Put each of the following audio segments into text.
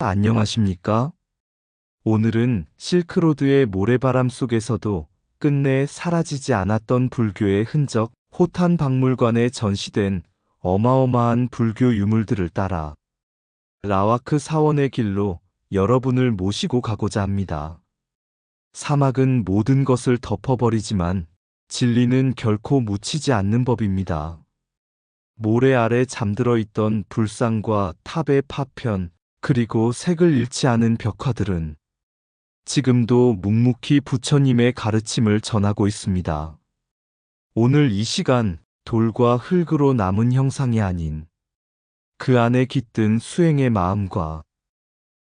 안녕하십니까? 오늘은 실크로드의 모래바람 속에서도 끝내 사라지지 않았던 불교의 흔적, 호탄 박물관에 전시된 어마어마한 불교 유물들을 따라 라와크 사원의 길로 여러분을 모시고 가고자 합니다. 사막은 모든 것을 덮어버리지만 진리는 결코 묻히지 않는 법입니다. 모래 아래 잠들어 있던 불상과 탑의 파편, 그리고 색을 잃지 않은 벽화들은 지금도 묵묵히 부처님의 가르침을 전하고 있습니다. 오늘 이 시간 돌과 흙으로 남은 형상이 아닌 그 안에 깃든 수행의 마음과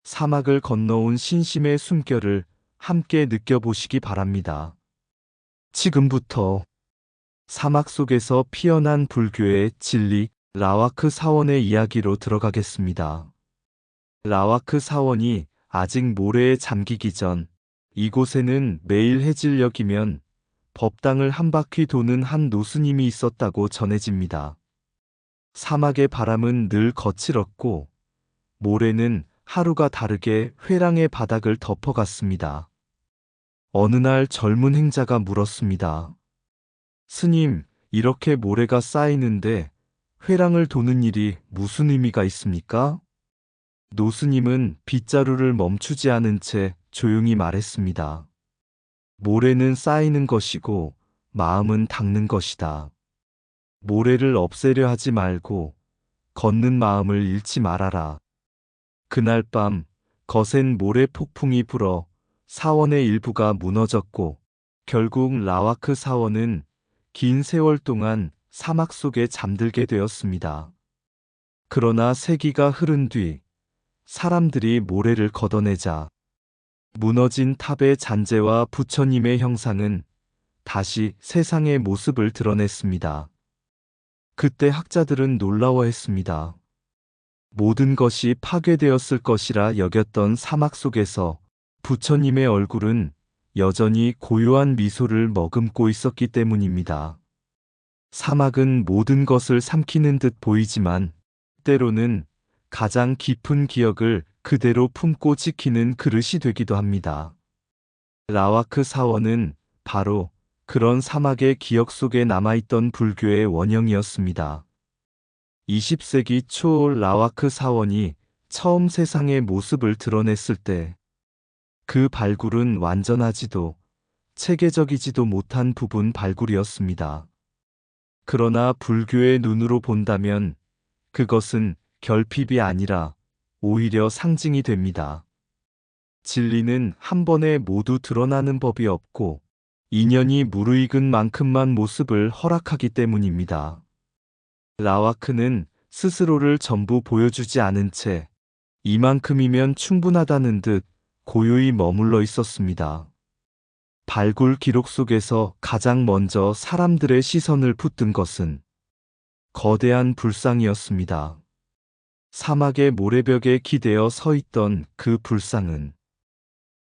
사막을 건너온 신심의 숨결을 함께 느껴보시기 바랍니다. 지금부터 사막 속에서 피어난 불교의 진리, 라와크 사원의 이야기로 들어가겠습니다. 라와크 사원이 아직 모래에 잠기기 전 이곳에는 매일 해질녘이면 법당을 한 바퀴 도는 한 노스님이 있었다고 전해집니다. 사막의 바람은 늘 거칠었고 모래는 하루가 다르게 회랑의 바닥을 덮어갔습니다. 어느 날 젊은 행자가 물었습니다. 스님, 이렇게 모래가 쌓이는데 회랑을 도는 일이 무슨 의미가 있습니까? 노스님은 빗자루를 멈추지 않은 채 조용히 말했습니다. 모래는 쌓이는 것이고 마음은 닦는 것이다. 모래를 없애려 하지 말고 걷는 마음을 잃지 말아라. 그날 밤 거센 모래 폭풍이 불어 사원의 일부가 무너졌고 결국 라와크 사원은 긴 세월 동안 사막 속에 잠들게 되었습니다. 그러나 세기가 흐른 뒤 사람들이 모래를 걷어내자 무너진 탑의 잔재와 부처님의 형상은 다시 세상의 모습을 드러냈습니다. 그때 학자들은 놀라워했습니다. 모든 것이 파괴되었을 것이라 여겼던 사막 속에서 부처님의 얼굴은 여전히 고요한 미소를 머금고 있었기 때문입니다. 사막은 모든 것을 삼키는 듯 보이지만 때로는 가장 깊은 기억을 그대로 품고 지키는 그릇이 되기도 합니다. 라와크 사원은 바로 그런 사막의 기억 속에 남아있던 불교의 원형이었습니다. 20세기 초 라와크 사원이 처음 세상의 모습을 드러냈을 때 그 발굴은 완전하지도 체계적이지도 못한 부분 발굴이었습니다. 그러나 불교의 눈으로 본다면 그것은 결핍이 아니라 오히려 상징이 됩니다. 진리는 한 번에 모두 드러나는 법이 없고 인연이 무르익은 만큼만 모습을 허락하기 때문입니다. 라와크는 스스로를 전부 보여주지 않은 채 이만큼이면 충분하다는 듯 고요히 머물러 있었습니다. 발굴 기록 속에서 가장 먼저 사람들의 시선을 붙든 것은 거대한 불상이었습니다. 사막의 모래벽에 기대어 서 있던 그 불상은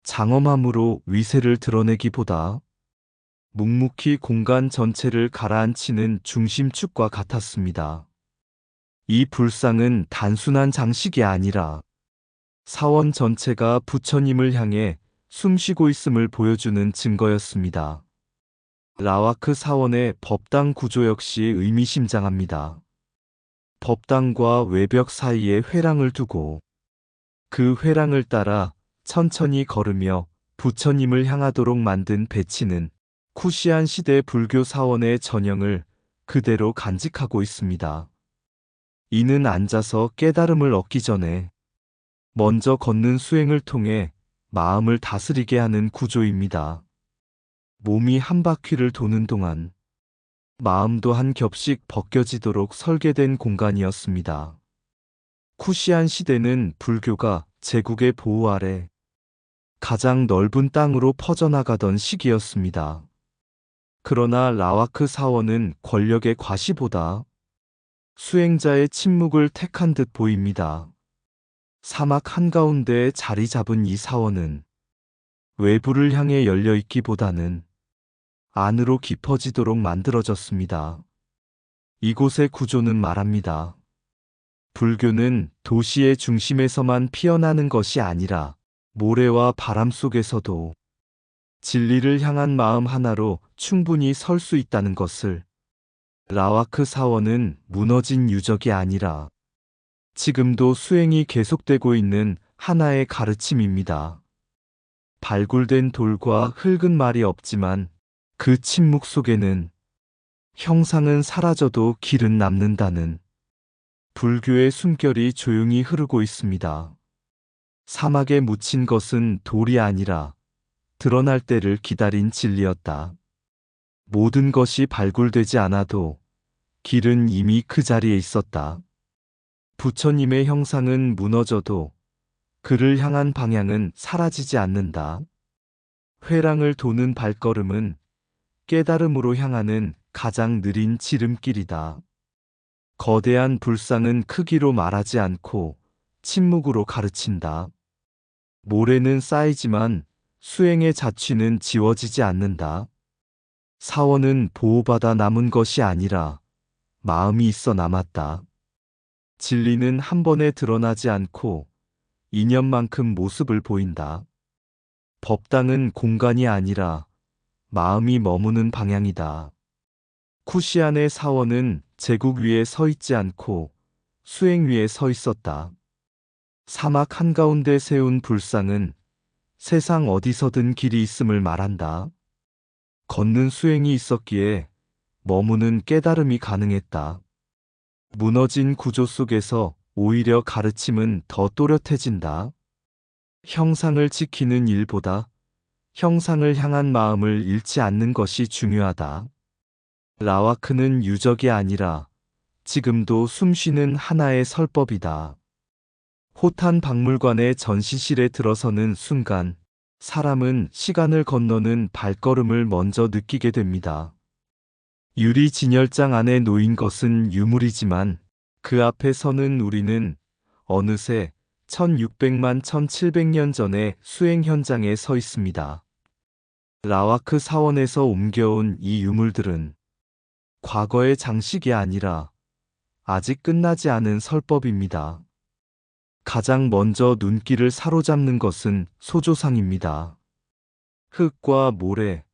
장엄함으로 위세를 드러내기보다 묵묵히 공간 전체를 가라앉히는 중심축과 같았습니다. 이 불상은 단순한 장식이 아니라 사원 전체가 부처님을 향해 숨쉬고 있음을 보여주는 증거였습니다. 라와크 사원의 법당 구조 역시 의미심장합니다. 법당과 외벽 사이에 회랑을 두고 그 회랑을 따라 천천히 걸으며 부처님을 향하도록 만든 배치는 쿠시안 시대 불교 사원의 전형을 그대로 간직하고 있습니다. 이는 앉아서 깨달음을 얻기 전에 먼저 걷는 수행을 통해 마음을 다스리게 하는 구조입니다. 몸이 한 바퀴를 도는 동안 마음도 한 겹씩 벗겨지도록 설계된 공간이었습니다. 쿠시안 시대는 불교가 제국의 보호 아래 가장 넓은 땅으로 퍼져나가던 시기였습니다. 그러나 라와크 사원은 권력의 과시보다 수행자의 침묵을 택한 듯 보입니다. 사막 한가운데에 자리 잡은 이 사원은 외부를 향해 열려 있기보다는 안으로 깊어지도록 만들어졌습니다. 이곳의 구조는 말합니다. 불교는 도시의 중심에서만 피어나는 것이 아니라 모래와 바람 속에서도 진리를 향한 마음 하나로 충분히 설 수 있다는 것을, 라와크 사원은 무너진 유적이 아니라 지금도 수행이 계속되고 있는 하나의 가르침입니다. 발굴된 돌과 흙은 말이 없지만 그 침묵 속에는 형상은 사라져도 길은 남는다는 불교의 숨결이 조용히 흐르고 있습니다. 사막에 묻힌 것은 돌이 아니라 드러날 때를 기다린 진리였다. 모든 것이 발굴되지 않아도 길은 이미 그 자리에 있었다. 부처님의 형상은 무너져도 그를 향한 방향은 사라지지 않는다. 회랑을 도는 발걸음은 깨달음으로 향하는 가장 느린 지름길이다. 거대한 불상은 크기로 말하지 않고 침묵으로 가르친다. 모래는 쌓이지만 수행의 자취는 지워지지 않는다. 사원은 보호받아 남은 것이 아니라 마음이 있어 남았다. 진리는 한 번에 드러나지 않고 인연만큼 모습을 보인다. 법당은 공간이 아니라 마음이 머무는 방향이다. 쿠시안의 사원은 제국 위에 서 있지 않고 수행 위에 서 있었다. 사막 한가운데 세운 불상은 세상 어디서든 길이 있음을 말한다. 걷는 수행이 있었기에 머무는 깨달음이 가능했다. 무너진 구조 속에서 오히려 가르침은 더 또렷해진다. 형상을 지키는 일보다 형상을 향한 마음을 잃지 않는 것이 중요하다. 라와크는 유적이 아니라 지금도 숨쉬는 하나의 설법이다. 호탄 박물관의 전시실에 들어서는 순간 사람은 시간을 건너는 발걸음을 먼저 느끼게 됩니다. 유리 진열장 안에 놓인 것은 유물이지만 그 앞에 서는 우리는 어느새 1600만 1700년 전의 수행 현장에 서 있습니다. 라와크 사원에서 옮겨온 이 유물들은 과거의 장식이 아니라 아직 끝나지 않은 설법입니다. 가장 먼저 눈길을 사로잡는 것은 소조상입니다. 흙과 모래,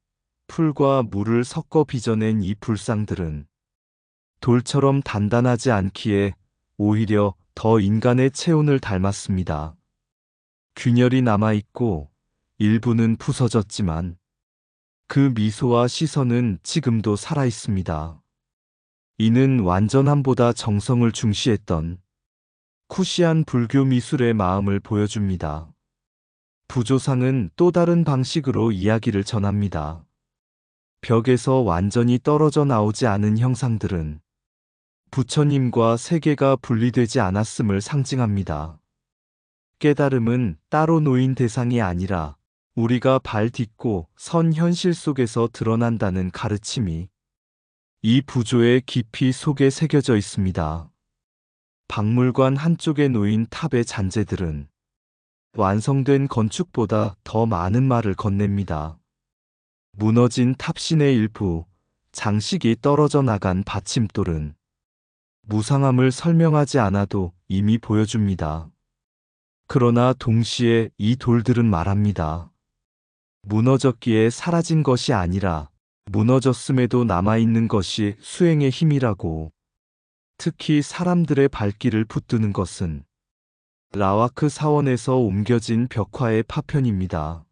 풀과 물을 섞어 빚어낸 이 불상들은 돌처럼 단단하지 않기에 오히려 더 인간의 체온을 닮았습니다. 균열이 남아있고 일부는 부서졌지만 그 미소와 시선은 지금도 살아있습니다. 이는 완전함보다 정성을 중시했던 쿠시안 불교 미술의 마음을 보여줍니다. 부조상은 또 다른 방식으로 이야기를 전합니다. 벽에서 완전히 떨어져 나오지 않은 형상들은 부처님과 세계가 분리되지 않았음을 상징합니다. 깨달음은 따로 놓인 대상이 아니라 우리가 발 딛고 선 현실 속에서 드러난다는 가르침이 이 부조의 깊이 속에 새겨져 있습니다. 박물관 한쪽에 놓인 탑의 잔재들은 완성된 건축보다 더 많은 말을 건넵니다. 무너진 탑신의 일부, 장식이 떨어져 나간 받침돌은 무상함을 설명하지 않아도 이미 보여줍니다. 그러나 동시에 이 돌들은 말합니다. 무너졌기에 사라진 것이 아니라 무너졌음에도 남아있는 것이 수행의 힘이라고. 특히 사람들의 발길을 붙드는 것은 라와크 사원에서 옮겨진 벽화의 파편입니다.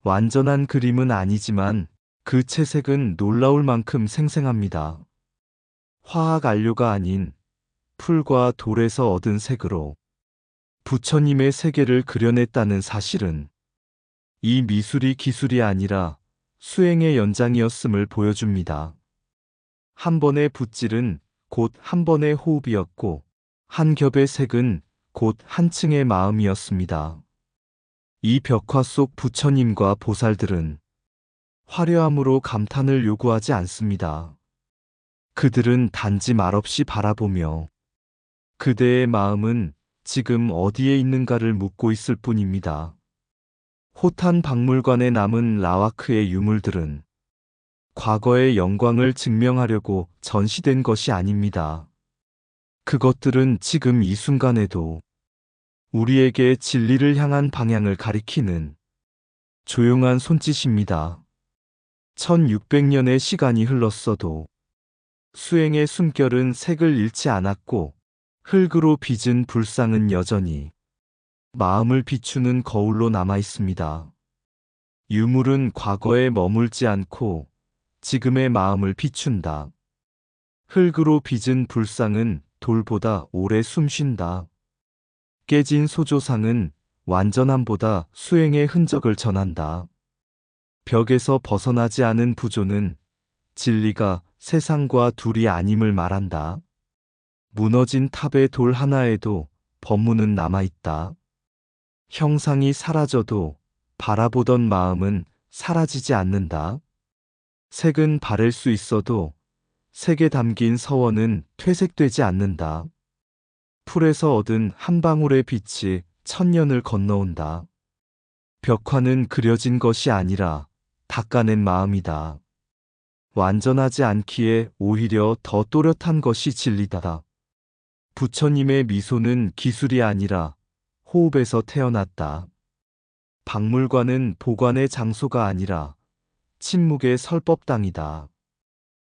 완전한 그림은 아니지만 그 채색은 놀라울 만큼 생생합니다. 화학 안료가 아닌 풀과 돌에서 얻은 색으로 부처님의 세계를 그려냈다는 사실은 이 미술이 기술이 아니라 수행의 연장이었음을 보여줍니다. 한 번의 붓질은 곧 한 번의 호흡이었고 한 겹의 색은 곧 한 층의 마음이었습니다. 이 벽화 속 부처님과 보살들은 화려함으로 감탄을 요구하지 않습니다. 그들은 단지 말없이 바라보며 그대의 마음은 지금 어디에 있는가를 묻고 있을 뿐입니다. 호탄 박물관에 남은 라와크의 유물들은 과거의 영광을 증명하려고 전시된 것이 아닙니다. 그것들은 지금 이 순간에도 우리에게 진리를 향한 방향을 가리키는 조용한 손짓입니다. 1600년의 시간이 흘렀어도 수행의 숨결은 색을 잃지 않았고 흙으로 빚은 불상은 여전히 마음을 비추는 거울로 남아 있습니다. 유물은 과거에 머물지 않고 지금의 마음을 비춘다. 흙으로 빚은 불상은 돌보다 오래 숨쉰다. 깨진 소조상은 완전함보다 수행의 흔적을 전한다. 벽에서 벗어나지 않은 부조는 진리가 세상과 둘이 아님을 말한다. 무너진 탑의 돌 하나에도 법문은 남아있다. 형상이 사라져도 바라보던 마음은 사라지지 않는다. 색은 바를 수 있어도 색에 담긴 서원은 퇴색되지 않는다. 풀에서 얻은 한 방울의 빛이 천년을 건너온다. 벽화는 그려진 것이 아니라 닦아낸 마음이다. 완전하지 않기에 오히려 더 또렷한 것이 진리다. 부처님의 미소는 기술이 아니라 호흡에서 태어났다. 박물관은 보관의 장소가 아니라 침묵의 설법당이다.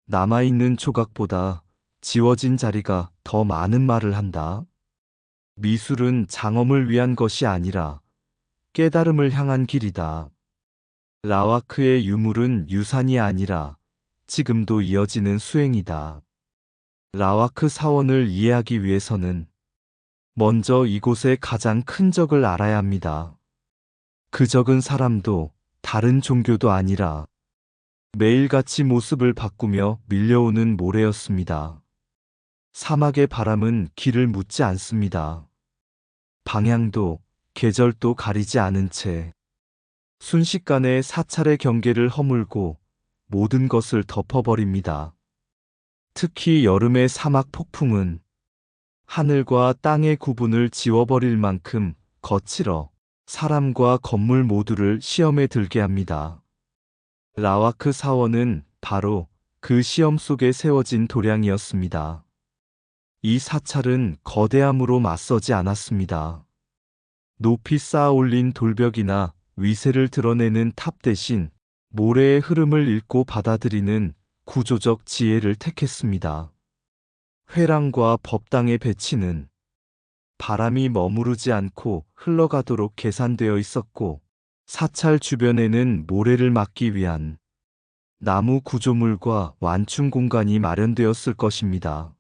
남아있는 조각보다 지워진 자리가 더 많은 말을 한다. 미술은 장엄을 위한 것이 아니라 깨달음을 향한 길이다. 라와크의 유물은 유산이 아니라 지금도 이어지는 수행이다. 라와크 사원을 이해하기 위해서는 먼저 이곳의 가장 큰 적을 알아야 합니다. 그 적은 사람도 다른 종교도 아니라 매일같이 모습을 바꾸며 밀려오는 모래였습니다. 사막의 바람은 길을 묻지 않습니다. 방향도 계절도 가리지 않은 채 순식간에 사찰의 경계를 허물고 모든 것을 덮어버립니다. 특히 여름의 사막 폭풍은 하늘과 땅의 구분을 지워버릴 만큼 거칠어 사람과 건물 모두를 시험에 들게 합니다. 라와크 사원은 바로 그 시험 속에 세워진 도량이었습니다. 이 사찰은 거대함으로 맞서지 않았습니다. 높이 쌓아 올린 돌벽이나 위세를 드러내는 탑 대신 모래의 흐름을 읽고 받아들이는 구조적 지혜를 택했습니다. 회랑과 법당의 배치는 바람이 머무르지 않고 흘러가도록 계산되어 있었고, 사찰 주변에는 모래를 막기 위한 나무 구조물과 완충 공간이 마련되었을 것입니다.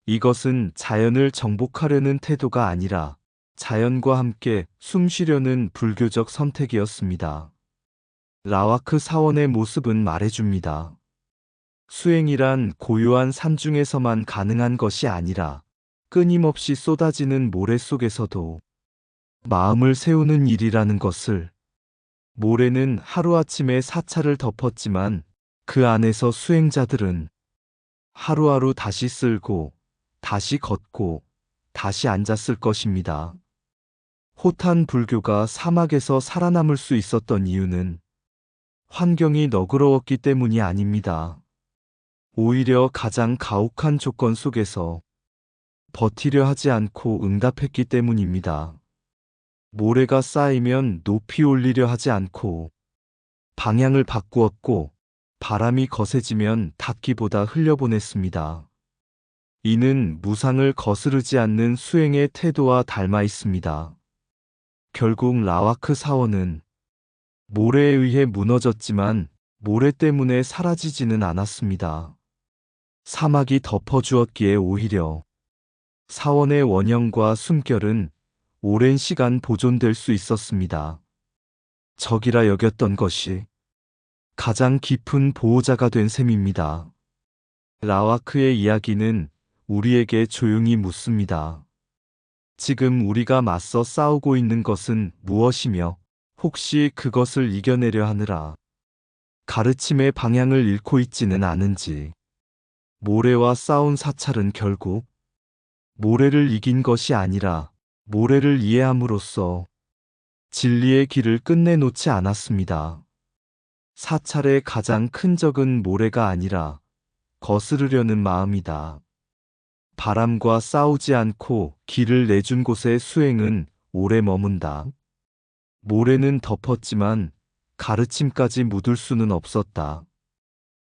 이것은 자연을 정복하려는 태도가 아니라 자연과 함께 숨쉬려는 불교적 선택이었습니다. 라와크 사원의 모습은 말해줍니다. 수행이란 고요한 산중에서만 가능한 것이 아니라 끊임없이 쏟아지는 모래 속에서도 마음을 세우는 일이라는 것을. 모래는 하루아침에 사찰을 덮었지만 그 안에서 수행자들은 하루하루 다시 쓸고 다시 걷고 다시 앉았을 것입니다. 호탄 불교가 사막에서 살아남을 수 있었던 이유는 환경이 너그러웠기 때문이 아닙니다. 오히려 가장 가혹한 조건 속에서 버티려 하지 않고 응답했기 때문입니다. 모래가 쌓이면 높이 올리려 하지 않고 방향을 바꾸었고, 바람이 거세지면 닿기보다 흘려보냈습니다. 이는 무상을 거스르지 않는 수행의 태도와 닮아 있습니다. 결국 라와크 사원은 모래에 의해 무너졌지만 모래 때문에 사라지지는 않았습니다. 사막이 덮어주었기에 오히려 사원의 원형과 숨결은 오랜 시간 보존될 수 있었습니다. 적이라 여겼던 것이 가장 깊은 보호자가 된 셈입니다. 라와크의 이야기는 우리에게 조용히 묻습니다. 지금 우리가 맞서 싸우고 있는 것은 무엇이며 혹시 그것을 이겨내려 하느라 가르침의 방향을 잃고 있지는 않은지. 모래와 싸운 사찰은 결국 모래를 이긴 것이 아니라 모래를 이해함으로써 진리의 길을 끝내놓지 않았습니다. 사찰의 가장 큰 적은 모래가 아니라 거스르려는 마음이다. 바람과 싸우지 않고 길을 내준 곳의 수행은 오래 머문다. 모래는 덮었지만 가르침까지 묻을 수는 없었다.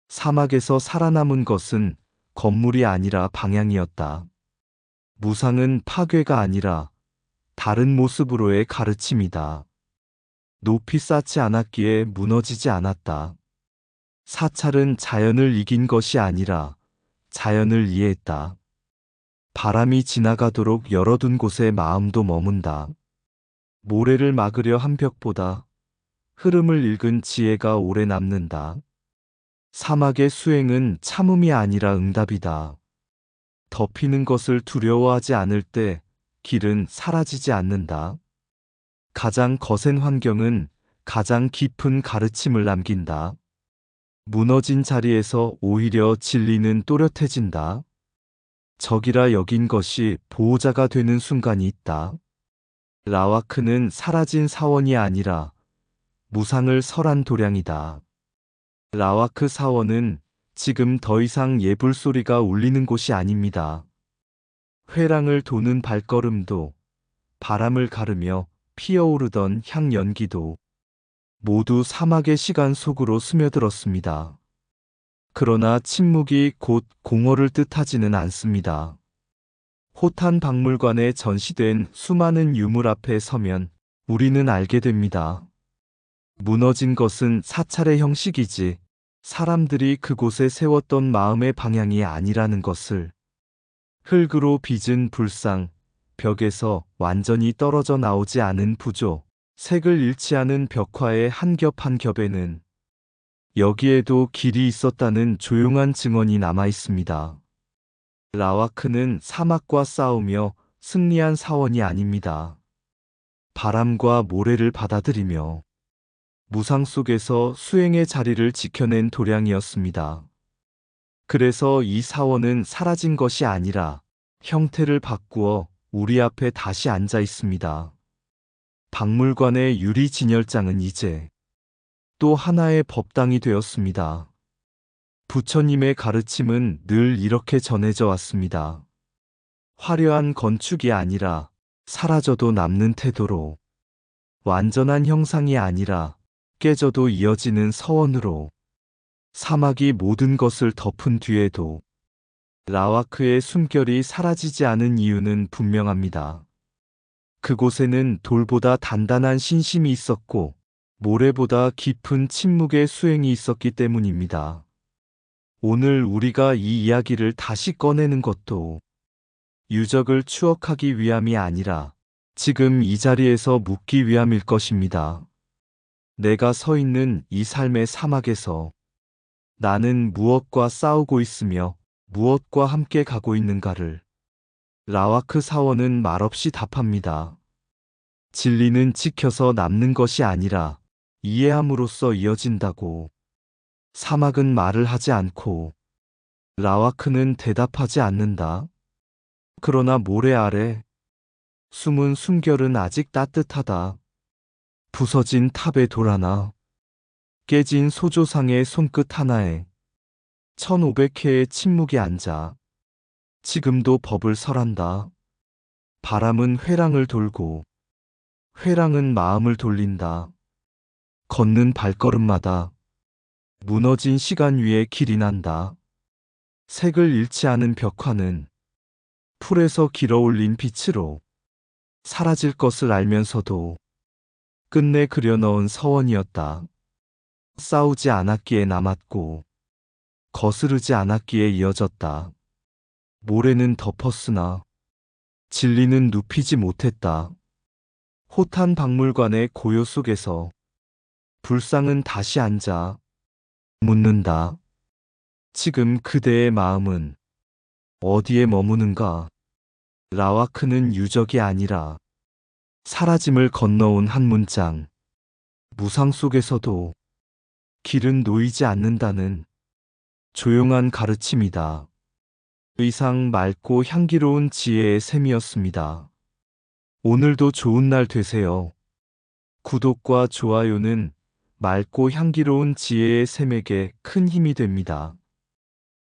사막에서 살아남은 것은 건물이 아니라 방향이었다. 무상은 파괴가 아니라 다른 모습으로의 가르침이다. 높이 쌓지 않았기에 무너지지 않았다. 사찰은 자연을 이긴 것이 아니라 자연을 이해했다. 바람이 지나가도록 열어둔 곳에 마음도 머문다. 모래를 막으려 한 벽보다 흐름을 읽은 지혜가 오래 남는다. 사막의 수행은 참음이 아니라 응답이다. 덮이는 것을 두려워하지 않을 때 길은 사라지지 않는다. 가장 거센 환경은 가장 깊은 가르침을 남긴다. 무너진 자리에서 오히려 진리는 또렷해진다. 적이라 여긴 것이 보호자가 되는 순간이 있다. 라와크는 사라진 사원이 아니라 무상을 설한 도량이다. 라와크 사원은 지금 더 이상 예불 소리가 울리는 곳이 아닙니다. 회랑을 도는 발걸음도, 바람을 가르며 피어오르던 향 연기도 모두 사막의 시간 속으로 스며들었습니다. 그러나 침묵이 곧 공허를 뜻하지는 않습니다. 호탄 박물관에 전시된 수많은 유물 앞에 서면 우리는 알게 됩니다. 무너진 것은 사찰의 형식이지 사람들이 그곳에 세웠던 마음의 방향이 아니라는 것을. 흙으로 빚은 불상, 벽에서 완전히 떨어져 나오지 않은 부조, 색을 잃지 않은 벽화의 한 겹 한 겹에는 여기에도 길이 있었다는 조용한 증언이 남아 있습니다. 라와크는 사막과 싸우며 승리한 사원이 아닙니다. 바람과 모래를 받아들이며 무상 속에서 수행의 자리를 지켜낸 도량이었습니다. 그래서 이 사원은 사라진 것이 아니라 형태를 바꾸어 우리 앞에 다시 앉아 있습니다. 박물관의 유리 진열장은 이제 또 하나의 법당이 되었습니다. 부처님의 가르침은 늘 이렇게 전해져 왔습니다. 화려한 건축이 아니라 사라져도 남는 태도로, 완전한 형상이 아니라 깨져도 이어지는 서원으로, 사막이 모든 것을 덮은 뒤에도 라와크의 숨결이 사라지지 않은 이유는 분명합니다. 그곳에는 돌보다 단단한 신심이 있었고 모래보다 깊은 침묵의 수행이 있었기 때문입니다. 오늘 우리가 이 이야기를 다시 꺼내는 것도 유적을 추억하기 위함이 아니라 지금 이 자리에서 묻기 위함일 것입니다. 내가 서 있는 이 삶의 사막에서 나는 무엇과 싸우고 있으며 무엇과 함께 가고 있는가를. 라와크 사원은 말없이 답합니다. 진리는 지켜서 남는 것이 아니라 이해함으로써 이어진다고. 사막은 말을 하지 않고 라와크는 대답하지 않는다. 그러나 모래 아래 숨은 숨결은 아직 따뜻하다. 부서진 탑의 돌 하나, 깨진 소조상의 손끝 하나에 1500회의 침묵이 앉아 지금도 법을 설한다. 바람은 회랑을 돌고 회랑은 마음을 돌린다. 걷는 발걸음마다 무너진 시간 위에 길이 난다. 색을 잃지 않은 벽화는 풀에서 길어올린 빛으로 사라질 것을 알면서도 끝내 그려넣은 서원이었다. 싸우지 않았기에 남았고 거스르지 않았기에 이어졌다. 모래는 덮었으나 진리는 눕히지 못했다. 호탄 박물관의 고요 속에서 불상은 다시 앉아 묻는다. 지금 그대의 마음은 어디에 머무는가? 라와크는 유적이 아니라 사라짐을 건너온 한 문장. 무상 속에서도 길은 놓이지 않는다는 조용한 가르침이다. 의상 맑고 향기로운 지혜의 셈이었습니다. 오늘도 좋은 날 되세요. 구독과 좋아요는 맑고 향기로운 지혜의 셈에게 큰 힘이 됩니다.